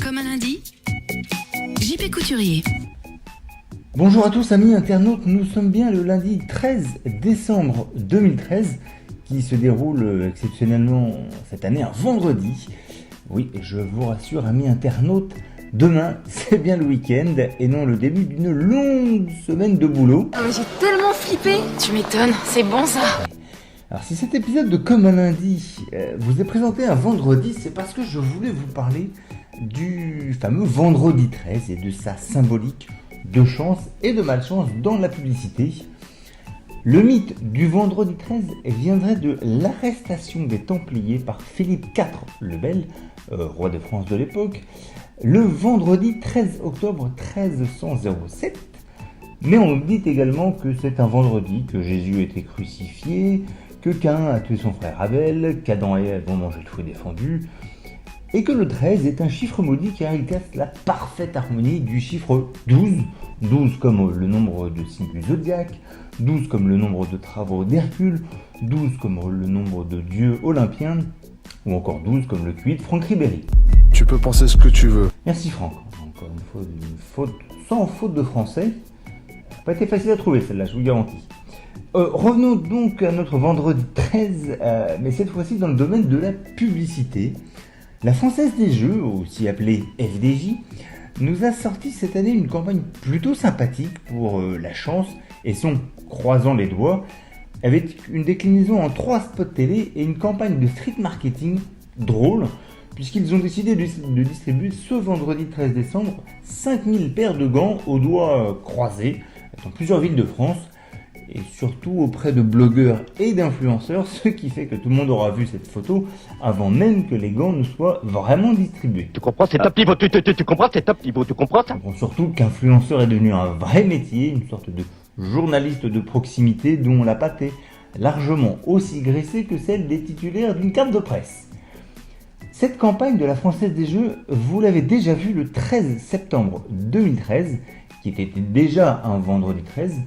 Comme un lundi, JP Couturier. Bonjour à tous amis internautes, nous sommes bien le lundi 13 décembre 2013 qui se déroule exceptionnellement cette année un vendredi. Oui, je vous rassure amis internautes, demain c'est bien le week-end et non le début d'une longue semaine de boulot. Ah mais j'ai tellement flippé. Tu m'étonnes, c'est bon ça. Alors si cet épisode de Comme un lundi vous est présenté un vendredi, c'est parce que je voulais vous parler du fameux vendredi 13 et de sa symbolique de chance et de malchance dans la publicité. Le mythe du vendredi 13 viendrait de l'arrestation des Templiers par Philippe IV le Bel, roi de France de l'époque, le vendredi 13 octobre 1307. Mais on dit également que c'est un vendredi que Jésus a été crucifié, que Caïn a tué son frère Abel, qu'Adam et Ève ont mangé le fruit défendu, et que le 13 est un chiffre maudit car il casse la parfaite harmonie du chiffre 12, 12 comme le nombre de signes du zodiaque, 12 comme le nombre de travaux d'Hercule, 12 comme le nombre de dieux olympiens, ou encore 12 comme le QI de Franck Ribéry. Tu peux penser ce que tu veux. Merci Franck, encore une faute sans faute de français. Pas été facile à trouver celle-là, je vous garantis. Revenons donc à notre vendredi 13, mais cette fois-ci dans le domaine de la publicité. La Française des Jeux, aussi appelée FDJ, nous a sorti cette année une campagne plutôt sympathique pour la chance et son croisant les doigts, avec une déclinaison en 3 spots télé et une campagne de street marketing drôle, puisqu'ils ont décidé de distribuer ce vendredi 13 décembre 5000 paires de gants aux doigts croisés dans plusieurs villes de France, et surtout auprès de blogueurs et d'influenceurs, ce qui fait que tout le monde aura vu cette photo avant même que les gants ne soient vraiment distribués. Tu comprends, c'est top niveau, tu comprends, c'est top niveau, tu comprends ça? Bon, surtout qu'influenceur est devenu un vrai métier, une sorte de journaliste de proximité dont la patte est largement aussi graissée que celle des titulaires d'une carte de presse. Cette campagne de la Française des Jeux, vous l'avez déjà vue le 13 septembre 2013, qui était déjà un vendredi 13,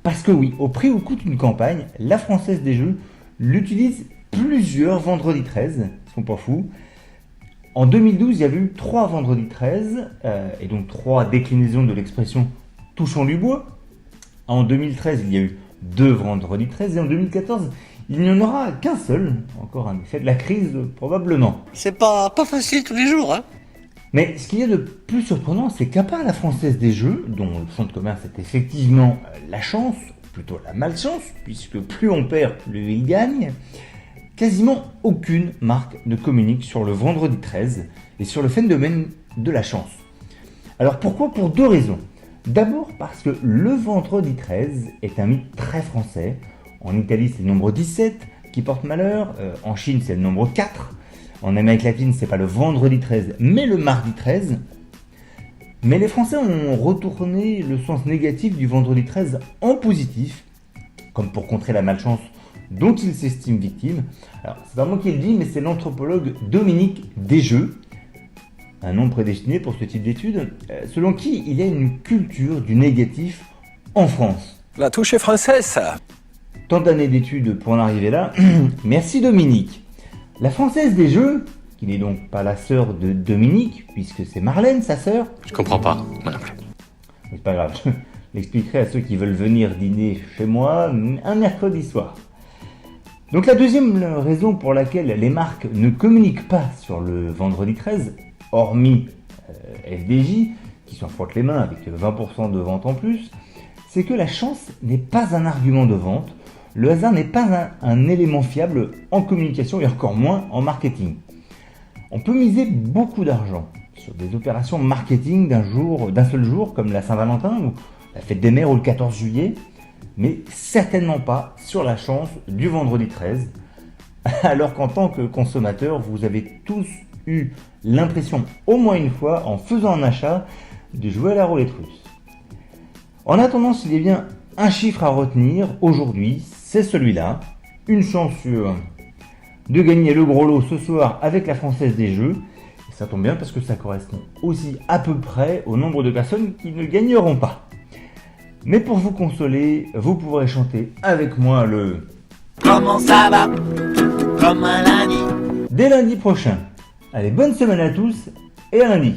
parce que oui, au prix où coûte une campagne, la Française des Jeux l'utilise plusieurs vendredis 13, ils sont pas fous. En 2012, il y avait eu 3 vendredis 13, et donc 3 déclinaisons de l'expression « touchons du bois ». En 2013, il y a eu 2 vendredis 13, et en 2014, il n'y en aura qu'un seul, encore un effet de la crise probablement. C'est pas facile tous les jours, hein. Mais ce qu'il y a de plus surprenant, c'est qu'à part la Française des Jeux, dont le fond de commerce est effectivement la chance, plutôt la malchance, puisque plus on perd, plus il gagne, quasiment aucune marque ne communique sur le vendredi 13 et sur le phénomène de la chance. Alors pourquoi? Pour 2 raisons. D'abord parce que le vendredi 13 est un mythe très français. En Italie, c'est le nombre 17 qui porte malheur, en Chine, c'est le nombre 4. En Amérique latine, c'est pas le vendredi 13, mais le mardi 13. Mais les Français ont retourné le sens négatif du vendredi 13 en positif, comme pour contrer la malchance dont ils s'estiment victimes. Alors, c'est pas moi qui le dis, mais c'est l'anthropologue Dominique Desjeux, un nom prédestiné pour ce type d'études, selon qui il y a une culture du négatif en France. La touche est française, ça. Tant d'années d'études pour en arriver là. Merci Dominique. La Française des Jeux, qui n'est donc pas la sœur de Dominique, puisque c'est Marlène, sa sœur. Je comprends pas, moi non plus. C'est pas grave, je l'expliquerai à ceux qui veulent venir dîner chez moi un mercredi soir. Donc la deuxième raison pour laquelle les marques ne communiquent pas sur le vendredi 13, hormis FDJ, qui s'en frottent les mains avec 20% de vente en plus, c'est que la chance n'est pas un argument de vente. Le hasard n'est pas un élément fiable en communication et encore moins en marketing. On peut miser beaucoup d'argent sur des opérations marketing d'un seul jour, comme la Saint-Valentin ou la fête des mères ou le 14 juillet, mais certainement pas sur la chance du vendredi 13, alors qu'en tant que consommateur, vous avez tous eu l'impression, au moins une fois, en faisant un achat, de jouer à la roulette russe. En attendant, s'il y a bien un chiffre à retenir aujourd'hui, c'est celui-là. Une chance sur de gagner le gros lot ce soir avec la Française des Jeux. Et ça tombe bien parce que ça correspond aussi à peu près au nombre de personnes qui ne gagneront pas. Mais pour vous consoler, vous pourrez chanter avec moi le Comment ça va? Comme un lundi. dès lundi prochain. Allez, bonne semaine à tous et à lundi.